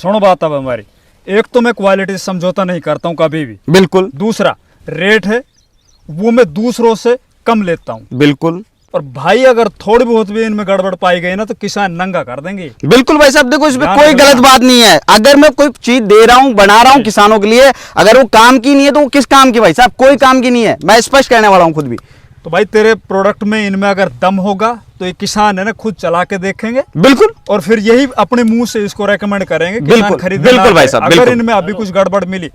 सुनो बात अब हमारी, एक तो मैं क्वालिटी से समझौता नहीं करता हूँ कभी भी, बिल्कुल। दूसरा रेट है वो मैं दूसरों से कम लेता हूँ, बिल्कुल। और भाई अगर थोड़ी बहुत भी इनमें गड़बड़ पाई गई ना तो किसान नंगा कर देंगे। बिल्कुल भाई साहब, देखो इसमें ध्यान कोई रखना। गलत बात नहीं है। अगर मैं कोई चीज दे रहा हूँ, बना रहा हूँ किसानों के लिए, अगर वो काम की नहीं है तो वो किस काम की भाई साहब? कोई काम की नहीं है, मैं स्पष्ट कहने वाला हूँ खुद भी। तो भाई तेरे प्रोडक्ट में इनमें अगर दम होगा तो ये किसान है ना खुद चला के देखेंगे, बिल्कुल और फिर यही अपने मुंह से इसको रेकमेंड करेंगे बिल्कुल, किसान खरीदने बिल्कुल ना भाई आए। साहब, अगर बिल्कुल। इनमें अभी कुछ गड़बड़ मिली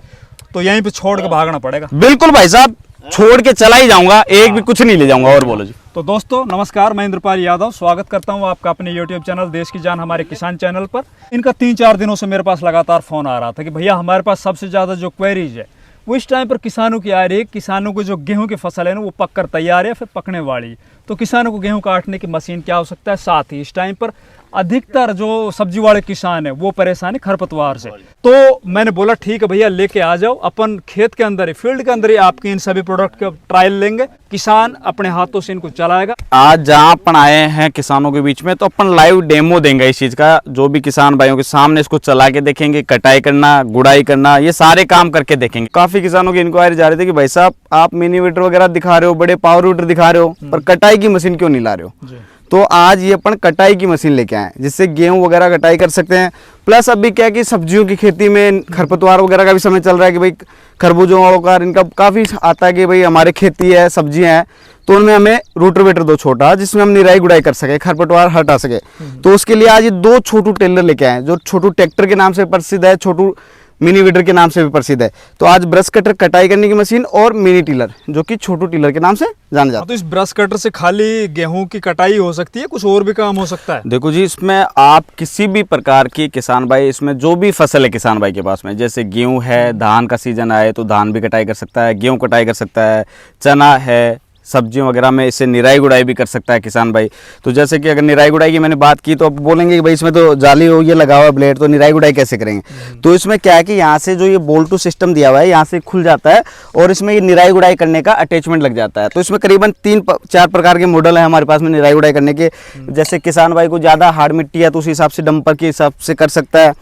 तो यहीं पे छोड़ के भागना पड़ेगा। बिल्कुल भाई साहब, छोड़ के चला ही जाऊंगा, एक भी कुछ नहीं ले जाऊंगा। और बोलो जी। तो दोस्तों नमस्कार, मैं इंद्रपाल यादव स्वागत करता हूं आपका अपने YouTube चैनल देश की जान हमारे किसान चैनल पर। इनका 3-4 दिनों से मेरे पास लगातार फोन आ रहा था कि भैया हमारे पास सबसे ज़्यादा जो क्वेरीज है वो इस टाइम पर किसानों की आ रही है। किसानों को जो गेहूं की फसल है ना वो पक कर तैयार है, फिर पकने वाली। तो किसानों को गेहूं काटने की मशीन क्या हो सकता है, साथ ही इस टाइम पर अधिकतर जो सब्जी वाले किसान है वो परेशान है खरपतवार से। तो मैंने बोला ठीक है भैया लेके आ जाओ, अपन खेत के अंदर ही फील्ड के अंदर ही आपके इन सभी प्रोडक्ट का ट्रायल लेंगे, किसान अपने हाथों से इनको चलाएगा। आज जहाँ अपन आए हैं किसानों के बीच में, तो अपन लाइव डेमो देंगे इस चीज का। जो भी किसान भाइयों के सामने इसको चला के देखेंगे, कटाई करना, गुड़ाई करना, ये सारे काम करके देखेंगे। काफी किसानों की इंक्वायरी जा रही थी कि भाई साहब आप मिनी वीटर वगैरह दिखा रहे हो, बड़े पावर वीटर दिखा रहे हो, पर कटाई की मशीन क्यों नहीं ला रहे हो? तो आज ये अपन कटाई की मशीन लेके आए जिससे गेहूं वगैरह कटाई कर सकते हैं। प्लस अभी क्या है कि सब्जियों की खेती में खरपतवार वगैरह का भी समय चल रहा है कि भाई खरबूजों और इनका काफ़ी आता है कि भाई हमारे खेती है, सब्जियां हैं, तो उनमें हमें रोटावेटर दो छोटा जिसमें हम निराई गुड़ाई कर सके, खरपतवार हटा सके। तो उसके लिए आज ये 2 छोटू टेलर लेके आए जो छोटू ट्रैक्टर के नाम से प्रसिद्ध है, छोटू मिनी वीडर के नाम से भी प्रसिद्ध है। तो आज ब्रश कटर कटाई करने की मशीन और मिनी टिलर जो कि छोटू टिलर के नाम से जाना जाता है। तो इस ब्रश कटर से खाली गेहूं की कटाई हो सकती है, कुछ और भी काम हो सकता है? देखो जी, इसमें आप किसी भी प्रकार की किसान भाई, इसमें जो भी फसल है किसान भाई के पास में, जैसे गेहूं है, धान का सीजन आए तो धान भी कटाई कर सकता है, गेहूं कटाई कर सकता है, चना है, सब्जियों वगैरह में इससे निराई गुड़ाई भी कर सकता है किसान भाई। तो जैसे कि अगर निराई गुड़ाई की मैंने बात की तो अब बोलेंगे कि भाई इसमें तो जाली हो, ये लगा हुआ है ब्लेड, तो निराई गुड़ाई कैसे करेंगे? तो इसमें क्या है कि यहाँ से जो ये बोल्टू सिस्टम दिया हुआ है यहाँ से खुल जाता है और इसमें ये निराई गुड़ाई करने का अटैचमेंट लग जाता है। तो इसमें करीबन 3-4 प्रकार के मॉडल है हमारे पास में निराई गुड़ाई करने के। जैसे किसान भाई को ज़्यादा हार्ड मिट्टी है तो उस हिसाब से डंपर के हिसाब से कर सकता है,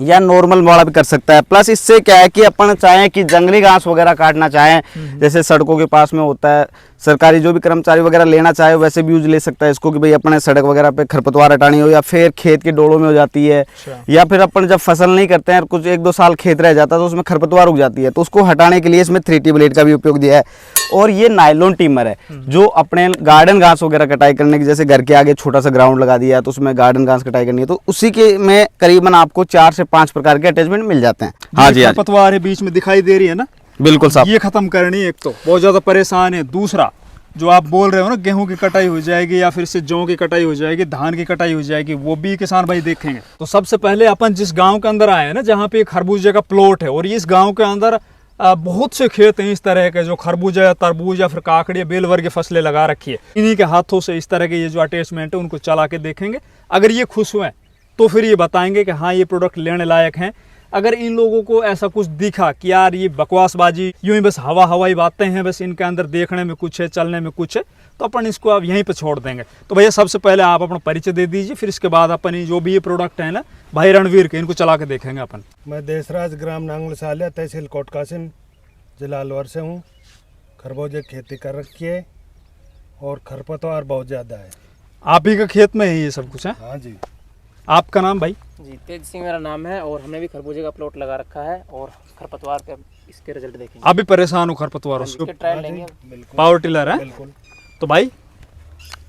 या नॉर्मल वाला भी कर सकता है। प्लस इससे क्या है कि अपन चाहें कि जंगली घास वगैरह काटना चाहें, जैसे सड़कों के पास में होता है, सरकारी जो भी कर्मचारी वगैरह लेना चाहे वैसे भी यूज ले सकता है इसको कि भाई अपने सड़क वगैरह पे खरपतवार हटानी हो, या फिर खेत के डोड़ों में हो जाती है, या फिर अपन जब फसल नहीं करते हैं कुछ 1-2 साल खेत रह जाता है तो उसमें खरपतवार उग जाती है, तो उसको हटाने के लिए इसमें 3T ब्लेड का भी उपयोग दिया है। और ये नायलॉन टीमर है जो अपने गार्डन घास वगैरह कटाई करने की, जैसे घर के आगे छोटा सा ग्राउंड लगा दिया है तो उसमें गार्डन घास कटाई करनी है, तो उसी के में करीबन आपको 4 से 5 प्रकार के अटैचमेंट मिल जाते हैं। हाँ जी, खरपतवार है बीच में दिखाई दे रही है ना, बिल्कुल साहब, ये खत्म करनी है। एक तो बहुत ज्यादा परेशान है, दूसरा जो आप बोल रहे हो ना गेहूं की कटाई हो जाएगी या फिर से जौ की कटाई हो जाएगी, धान की कटाई हो जाएगी, वो भी किसान भाई देखेंगे। तो सबसे पहले अपन जिस गांव के अंदर आए हैं ना, जहाँ पे खरबूजे का प्लॉट है, और इस गांव के अंदर बहुत से खेत हैं इस तरह के जो खरबूजा या तरबूज या फिर काकड़ी या बेल वर्गीय फसलें लगा रखी है। इन्हीं के हाथों से इस तरह के ये जो अटैचमेंट है उनको चला के देखेंगे। अगर ये खुश हुए तो फिर ये बताएंगे कि हाँ ये प्रोडक्ट लेने लायक हैं। अगर इन लोगों को ऐसा कुछ दिखा कि यार ये बकवासबाजी, यूं ही बस हवाई बातें हैं, बस इनके अंदर देखने में कुछ है, चलने में कुछ है, तो अपन इसको अब यहीं पे छोड़ देंगे। तो भैया सबसे पहले आप अपना परिचय दे दीजिए, फिर इसके बाद अपन जो भी ये प्रोडक्ट है ना भाई रणवीर के, इनको चला के देखेंगे अपन। मैं देशराज ग्राम नांगल सालिया तहसील कोटकासिम जिला अलवर से हूँ। खरबूजे की खेती कर रखी है और खरपतवार बहुत ज़्यादा है। आप ही का खेत में है ये सब कुछ है? हाँ जी। आपका नाम भाई? जी तेज सिंह मेरा नाम है, और हमने भी खरबूजे का प्लॉट लगा रखा है और खरपतवार का इसके रिजल्ट देखेंगे। आप भी परेशान हो खरपतवारों से? इसके ट्रायल लेंगे। बिल्कुल पावर टिलर है बिल्कुल। तो भाई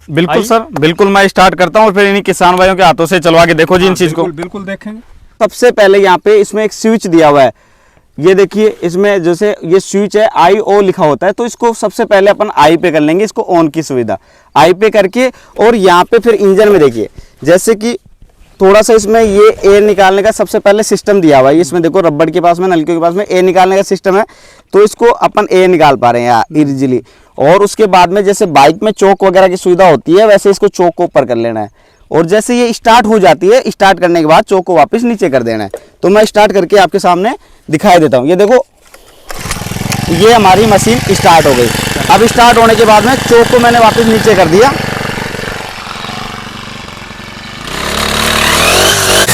बिल्कुल सर, बिल्कुल मैं स्टार्ट करता हूँ और फिर इन्हीं किसान भाइयों के हाथों से चलवा के देखो जी इन चीज को। बिल्कुल देखेंगे। सबसे पहले यहाँ पे इसमें एक स्विच दिया हुआ है, ये देखिए इसमें जैसे ये स्विच है IO लिखा होता है, तो इसको सबसे पहले अपन आई पे कर लेंगे, इसको ऑन की सुविधा आई पे करके। और यहाँ पे फिर इंजन में देखिए जैसे कि थोड़ा सा इसमें ये एयर निकालने का सबसे पहले सिस्टम दिया हुआ है। इसमें देखो रबड़ के पास में, नलके के पास में एयर निकालने का सिस्टम है, तो इसको अपन एयर निकाल पा रहे हैं यहाँ इजीली। और उसके बाद में जैसे बाइक में चौक वगैरह की सुविधा होती है वैसे इसको चौक को ऊपर कर लेना है, और जैसे ये स्टार्ट हो जाती है, स्टार्ट करने के बाद चौक को वापस नीचे कर देना है। तो मैं स्टार्ट करके आपके सामने दिखाई देता हूँ। ये देखो ये हमारी मशीन स्टार्ट हो गई। अब स्टार्ट होने के बाद में चौक को मैंने वापस नीचे कर दिया,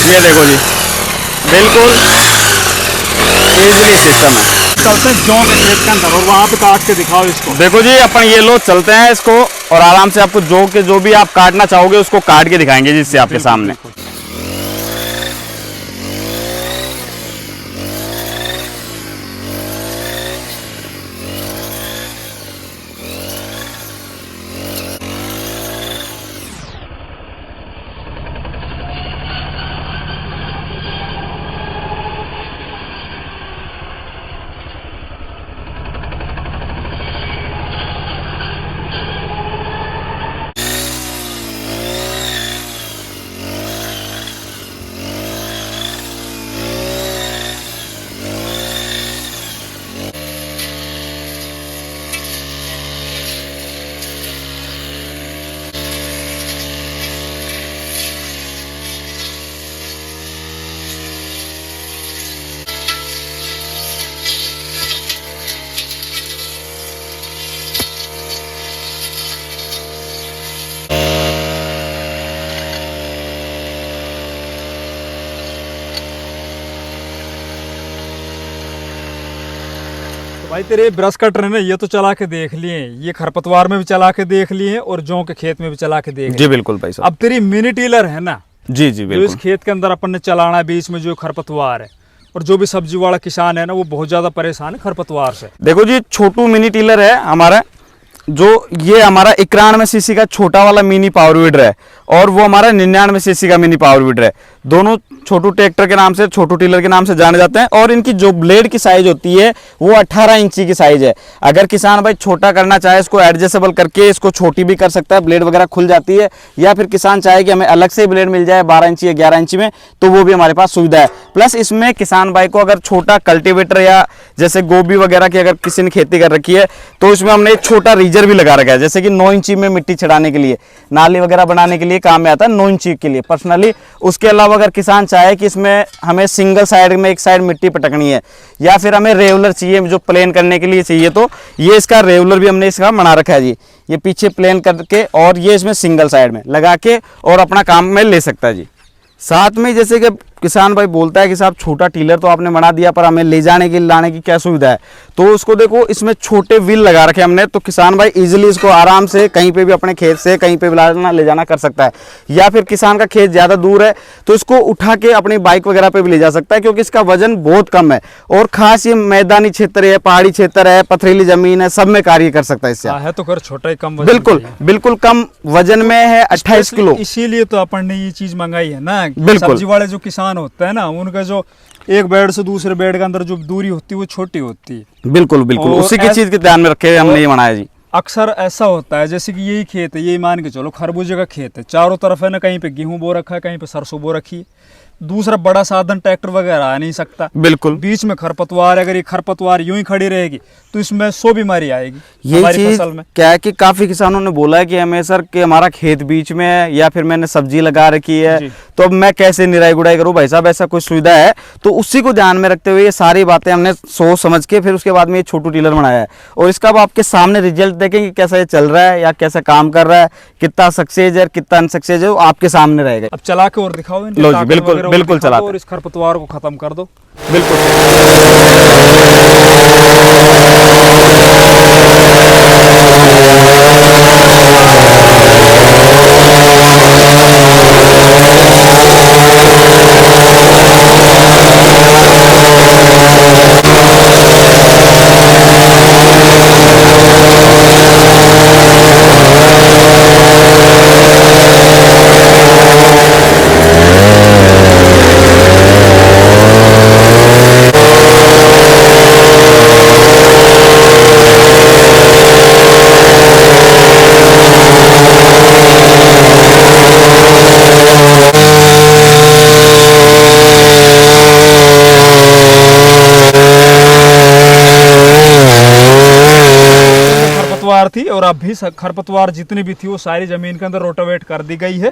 ये देखो जी बिल्कुल इजीली सिस्टम है। चलते हैं जौ के खेत के अंदर और वहाँ पे काट के दिखाओ इसको। देखो जी अपन ये लो चलते हैं इसको और आराम से आपको जो के जो भी आप काटना चाहोगे उसको काट के दिखाएंगे जिससे आपके सामने। भाई तेरे ब्रश कटर है ना, ये तो चला के देख लिए, ये खरपतवार में भी चला के देख लिए और जौ के खेत में भी चला के देख लिए। जी बिल्कुल भाई साहब। अब तेरी मिनी टीलर है ना, जी जी जो इस बिल्कुल। खेत के अंदर अपन ने चलाना है, बीच में जो खरपतवार है, और जो भी सब्जी वाला किसान है ना वो बहुत ज्यादा परेशान है खरपतवार से। देखो जी छोटू मिनी टीलर है हमारा, जो ये हमारा 91 सीसी का छोटा वाला मिनी पावर वीडर है और वो हमारा 99 सीसी का मिनी पावर वीडर है। दोनों छोटू ट्रैक्टर के नाम से, छोटू टीलर के नाम से जाने जाते हैं और इनकी जो ब्लेड की साइज होती है वो 18 इंची की साइज है। अगर किसान भाई छोटा करना चाहे इसको एडजस्टेबल करके इसको छोटी भी कर सकता है, ब्लेड वगैरह खुल जाती है, या फिर किसान चाहे कि हमें अलग से ब्लेड मिल जाए 12 इंची या 11 इंची में, तो वो भी हमारे पास सुविधा है। प्लस इसमें किसान भाई को अगर छोटा कल्टीवेटर या जैसे गोभी वगैरह की अगर किसी ने खेती कर रखी है तो इसमें हमने एक छोटा रीजर भी लगा रखा है, जैसे कि 9 इंची में मिट्टी छिड़ाने के लिए, नाली वगैरह बनाने के लिए काम में आता है 9 इंची के लिए पर्सनली। उसके अलावा अगर किसान चाहे कि इसमें हमें सिंगल साइड में एक साइड मिट्टी पटकनी है या फिर हमें रेगुलर चाहिए जो प्लेन करने के लिए चाहिए, तो ये इसका रेगुलर भी हमने इसका बना रखा है जी। ये पीछे प्लेन करके और ये इसमें सिंगल साइड में लगा के और अपना काम में ले सकता है जी। साथ में जैसे कि किसान भाई बोलता है कि साहब छोटा टीलर तो आपने बना दिया पर हमें ले जाने की लाने की क्या सुविधा है, तो उसको देखो इसमें छोटे व्हील लगा रखे हमने, तो किसान भाई इजीली इसको आराम से कहीं पे भी अपने खेत से कहीं पे भी ले जाना कर सकता है। या फिर किसान का खेत ज़्यादा दूर है तो इसको उठा के अपनी बाइक वगैरह पे भी ले जा सकता है, क्योंकि इसका वजन बहुत कम है और खास ये मैदानी क्षेत्र है, पहाड़ी क्षेत्र है, पथरीली जमीन है, सब में कार्य कर सकता है इससे। है तो कर छोटा ही कम वजन बिल्कुल बिल्कुल कम वजन में है, 28 किलो। इसीलिए तो अपन ने ये चीज मंगाई है ना। बिल्कुल। सब्जी वाले जो किसान होता है ना, उनका जो एक बेड से दूसरे बेड के अंदर जो दूरी होती है वो छोटी होती है। बिल्कुल बिल्कुल, और उसी की चीज के ध्यान में रखे हमने ये बनाया जी। अक्सर ऐसा होता है जैसे कि यही खेत है, यही मान के चलो खरबूजे का खेत है, चारों तरफ है ना, कहीं पे गेहूं बो रखा है, कहीं पे सरसों बो रखी है, दूसरा बड़ा साधन ट्रैक्टर वगैरह आ नहीं सकता, बिल्कुल बीच में खरपतवार, अगर ये खरपतवार यूं ही खड़ी रहेगी तो इसमें 100 बीमारी आएगी ये हमारी चीज फसल में। क्या है कि काफी किसानों ने बोला है कि हमें सर कि हमारा खेत बीच में है या फिर मैंने सब्जी लगा रखी है तो अब मैं कैसे निराई गुड़ाई करूं। भाई साहब ऐसा कोई सुविधा है, तो उसी को ध्यान में रखते हुए ये सारी बातें हमने सोच समझ के फिर उसके बाद में ये छोटू टीलर बनाया है और इसका अब आपके सामने रिजल्ट देखेंगे कैसा ये चल रहा है या कैसा काम कर रहा है, कितना सक्सेस है कितना अनसक्सेस है, वो आपके सामने रहेगा। अब चला के और दिखाओ इनके लो जी, ताकत बिल्कुल, वगैरह और बिल्कुल दिखा दो चलाते और इस खरपतवार को खत्म कर दो। थी और अब भी खरपतवार जितनी भी थी वो सारी जमीन के अंदर रोटावेट कर दी गई है।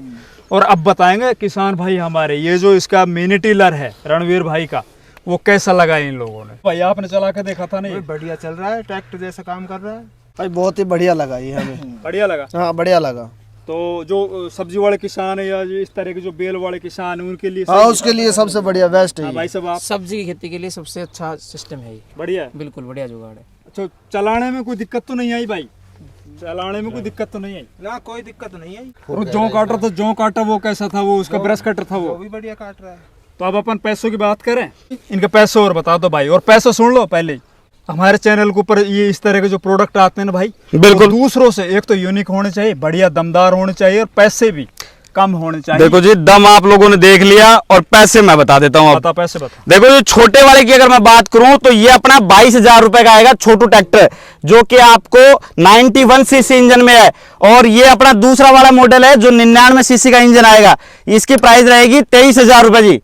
और अब बताएंगे किसान भाई हमारे ये जो इसका मिनी टीलर है रणवीर भाई का, वो कैसा लगा इन लोगों ने। भाई आपने चला के देखा था नहीं? बढ़िया चल रहा है, ट्रैक्टर जैसा काम कर रहा है भाई बहुत ही बढ़िया लगा ये हमें। बढ़िया लगा। हाँ बढ़िया लगा। तो जो सब्जी वाले किसान है या जो इस तरह के जो बेल वाले किसान है उनके लिए हाँ, उसके लिए सबसे बढ़िया बेस्ट है हाँ ये। भाई साहब आप सब्जी की खेती के लिए सबसे अच्छा सिस्टम है ये। बढ़िया है। बिल्कुल बढ़िया जुगाड़ है। अच्छा चलाने में कोई दिक्कत तो नहीं आई भाई? चलाने में कोई दिक्कत तो नहीं आई? ना कोई दिक्कत नहीं है, और जो काट रहा था जो काटा वो कैसा था? वो उसका ब्रश कटर था वो? वो भी बढ़िया काट रहा है। तो अब अपन पैसों की बात करें, इनके पैसे और बता दो भाई। और पैसे सुन लो पहले ही, हमारे चैनल के ऊपर ये इस तरह के जो प्रोडक्ट आते हैं ना भाई, बिल्कुल। वो दूसरों से एक तो यूनिक होने चाहिए, बढ़िया दमदार होने चाहिए, और पैसे भी कम होने चाहिए। देखो जी, दम आप लोगों ने देख लिया और पैसे मैं बता देता हूँ। बता, पैसे बता। देखो जी, छोटे वाले की अगर मैं बात करूं तो ये अपना 22,000 रुपए का आएगा छोटू ट्रैक्टर, जो कि आपको 91 सीसी इंजन में है। और ये अपना दूसरा वाला मॉडल है जो 99 सीसी का इंजन आएगा, इसकी प्राइस रहेगी 23,000 रुपए जी।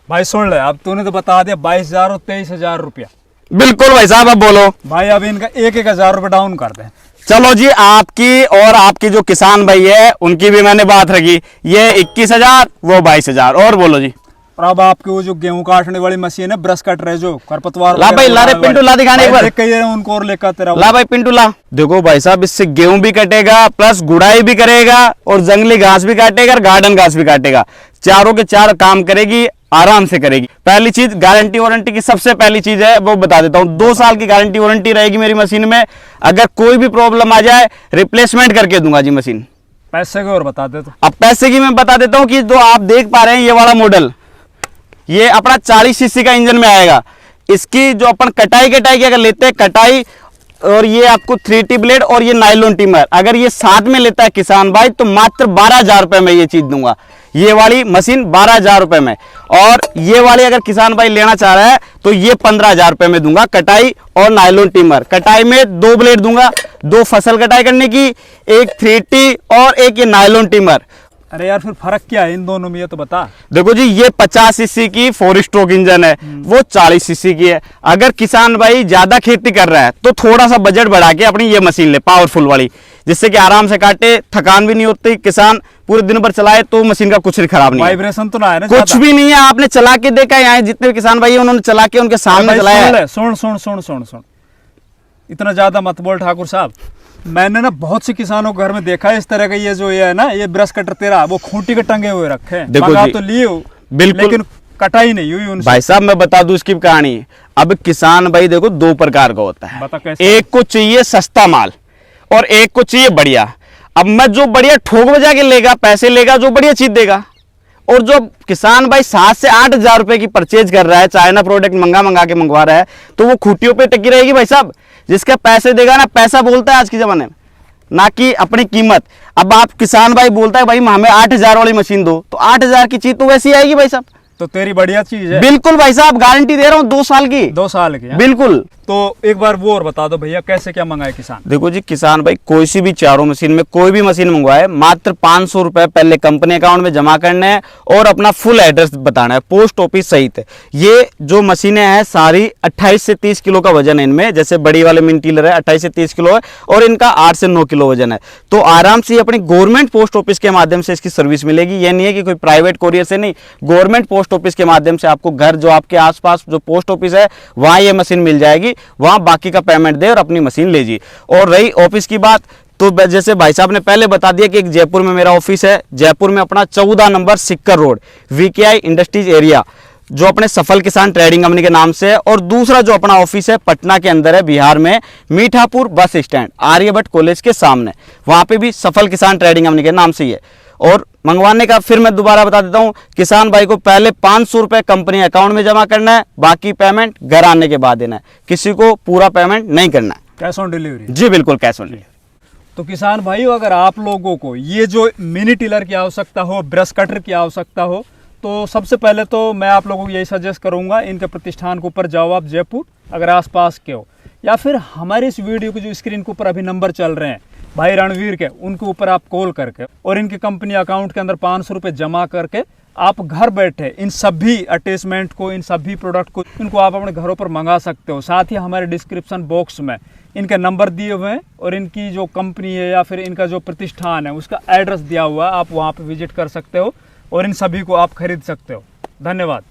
भाई सुन ले, अब तूने तो बता दिया 22,000 और 23,000 रुपया। बिल्कुल भाई साहब, अब बोलो। भाई अब इनका 1,000 रुपये डाउन कर दे। चलो जी, आपकी और आपकी जो किसान भाई है उनकी भी मैंने बात रखी, ये 21,000 वो 22,000। और बोलो जी। और अब आपकी वो जो गेहूं काटने वाली मशीन है, ब्रश कटर है, जो खरपतवार ला भाई, ला रे पिंटू, ला दिखाने एक बार। देख के उनको और लेकर तेरा ला भाई पिंटू ला। देखो भाई साहब, इससे गेहूं भी कटेगा, प्लस गुड़ाई भी करेगा, और जंगली घास भी काटेगा, और गार्डन घास भी काटेगा। चारों के चार काम करेगी, आराम से करेगी। पहली चीज, गारंटी वारंटी की सबसे पहली चीज है वो बता देता हूँ। 2 साल की गारंटी वारंटी रहेगी मेरी मशीन में। अगर कोई भी प्रॉब्लम आ जाए, रिप्लेसमेंट करके दूंगा जी मशीन। पैसे को और बता दे तो। अब पैसे की मैं बता देता हूँ कि जो आप देख पा रहे हैं ये वाला मॉडल, ये अपना 40 सीसी का इंजन में आएगा। इसकी जो अपन कटाई की अगर लेते हैं, कटाई, और ये आपको 3T ब्लेड और ये नायलॉन टिमर, अगर ये साथ में लेता है किसान भाई तो मात्र 12,000 रुपए में ये चीज दूंगा। ये वाली मशीन 12,000 रुपए में, और ये वाली अगर किसान भाई लेना चाह रहा है तो ये 15,000 रुपए में दूंगा। कटाई और नायलॉन टिमर, कटाई में 2 ब्लेड दूंगा, 2 फसल कटाई करने की, एक 3T और एक ये नायलॉन टिमर। अरे यार फिर फर्क क्या है इन दोनों में, ये तो बता। देखो जी, ये 50 सीसी की 4 स्ट्रोक इंजन है, वो 40 सीसी की है। अगर किसान भाई ज्यादा खेती कर रहा है तो थोड़ा सा बजट बढ़ा के अपनी ये मशीन ले, पावरफुल वाली, जिससे कि आराम से काटे, थकान भी नहीं होती, किसान पूरे दिन भर चलाए तो मशीन का कुछ भी खराब नहीं है। वाइब्रेशन तो ना है ना कुछ ज्यादा? भी नहीं है। आपने चला के देखा है, यहाँ जितने भी किसान भाई हैं उन्होंने चला के उनके सामने भाई चलाया सुन है। ले, सुन सुन सुन सुन सुन, इतना ज्यादा मत बोल ठाकुर साहब। मैंने ना बहुत से किसानों के घर में देखा है इस तरह का, ये जो ये है ना, ये ब्रश कटर तेरा वो खूंटी के टंगे हुए रखे हैं। देखो मंगा जी, तो लिए हो, बिल्कुल। लेकिन कटाई नहीं हुई उनसे। भाई साहब मैं बता दूं इसकी कहानी। अब किसान भाई देखो 2 प्रकार का होता है, बता कैसे? एक को चाहिए सस्ता माल और एक को चाहिए बढ़िया। अब मैं जो बढ़िया ठोक बजा के लेगा, पैसे लेगा, जो बढ़िया चीज देगा। और जो किसान भाई 7 से 8,000 रुपए की परचेज कर रहा है, चाइना प्रोडक्ट मंगा के मंगवा रहा है, तो वो खूंटियों पे टिकी रहेगी भाई साहब। जिसका पैसे देगा ना, पैसा बोलता है आज के जमाने में, ना कि अपनी कीमत। अब आप किसान भाई बोलता है भाई हमें 8,000 वाली मशीन दो, तो 8,000 की चीज तो वैसी आएगी भाई साहब। तो तेरी बढ़िया चीज है। बिल्कुल भाई साहब, गारंटी दे रहा हूँ 2 साल की। 2 साल की? बिल्कुल। तो एक बार वो और बता दो भैया, कैसे क्या मंगाए किसान? देखो जी, किसान भाई कोई सी भी चारों मशीन में कोई भी मशीन मंगवाए, मात्र 500 रुपए पहले कंपनी अकाउंट में जमा करने हैं और अपना फुल एड्रेस बताना है, पोस्ट ऑफिस सहित। ये जो मशीनें हैं सारी 28 से 30 किलो का वजन है इनमें। जैसे बड़ी वाले मिनी टीलर है 28 से 30 किलो है, और इनका 8 से 9 किलो वजन है। तो आराम से अपनी गवर्नमेंट पोस्ट ऑफिस के माध्यम से इसकी सर्विस मिलेगी। ये नहीं है कि कोई प्राइवेट कोरियर से नहीं, गवर्नमेंट पोस्ट ऑफिस के माध्यम से आपको घर, जो आपके आसपास जो पोस्ट ऑफिस है, वहां ये मशीन मिल जाएगी। वहां बाकी का पेमेंट दे और अपनी मशीन ले जी। और रही ऑफिस की बात, तो जैसे भाई साहब ने पहले बता दिया कि एक जयपुर में मेरा ऑफिस है। जयपुर में अपना 14 नंबर सिक्कर रोड, VKI इंडस्ट्रीज एरिया, जो अपने सफल किसान ट्रेडिंग कंपनी के नाम से है। और दूसरा जो अपना ऑफिस है पटना के अंदर है, बिहार में, Mithapur bus stand, Aryabhata college के सामने, वहां पे भी सफल किसान ट्रेडिंग कंपनी के नाम से ही है। और मंगवाने का फिर मैं दोबारा बता देता हूं, किसान भाई को पहले 500 रुपए कंपनी अकाउंट में जमा करना है, बाकी पेमेंट घर आने के बाद देना है। किसी को पूरा पेमेंट नहीं करना है। Cash on delivery? जी बिल्कुल, कैश ऑन डिलीवरी। तो किसान भाइयों, अगर आप लोगों को ये जो मिनी टिलर की आवश्यकता हो, ब्रश कटर की आवश्यकता हो, तो सबसे पहले तो मैं आप लोगों को यही सजेस्ट करूंगा, इनके प्रतिष्ठान के ऊपर जाओ आप जयपुर, अगर आसपास के हो, या फिर हमारे इस वीडियो के जो स्क्रीन के ऊपर अभी नंबर चल रहे हैं भाई रणवीर के, उनके ऊपर आप कॉल करके और इनके कंपनी अकाउंट के अंदर 500 रुपये जमा करके आप घर बैठे इन सभी अटैचमेंट को, इन सभी प्रोडक्ट को, इनको आप अपने घरों पर मंगा सकते हो। साथ ही हमारे डिस्क्रिप्शन बॉक्स में इनके नंबर दिए हुए हैं और इनकी जो कंपनी है या फिर इनका जो प्रतिष्ठान है उसका एड्रेस दिया हुआ है, आप वहाँ पर विजिट कर सकते हो और इन सभी को आप खरीद सकते हो। धन्यवाद।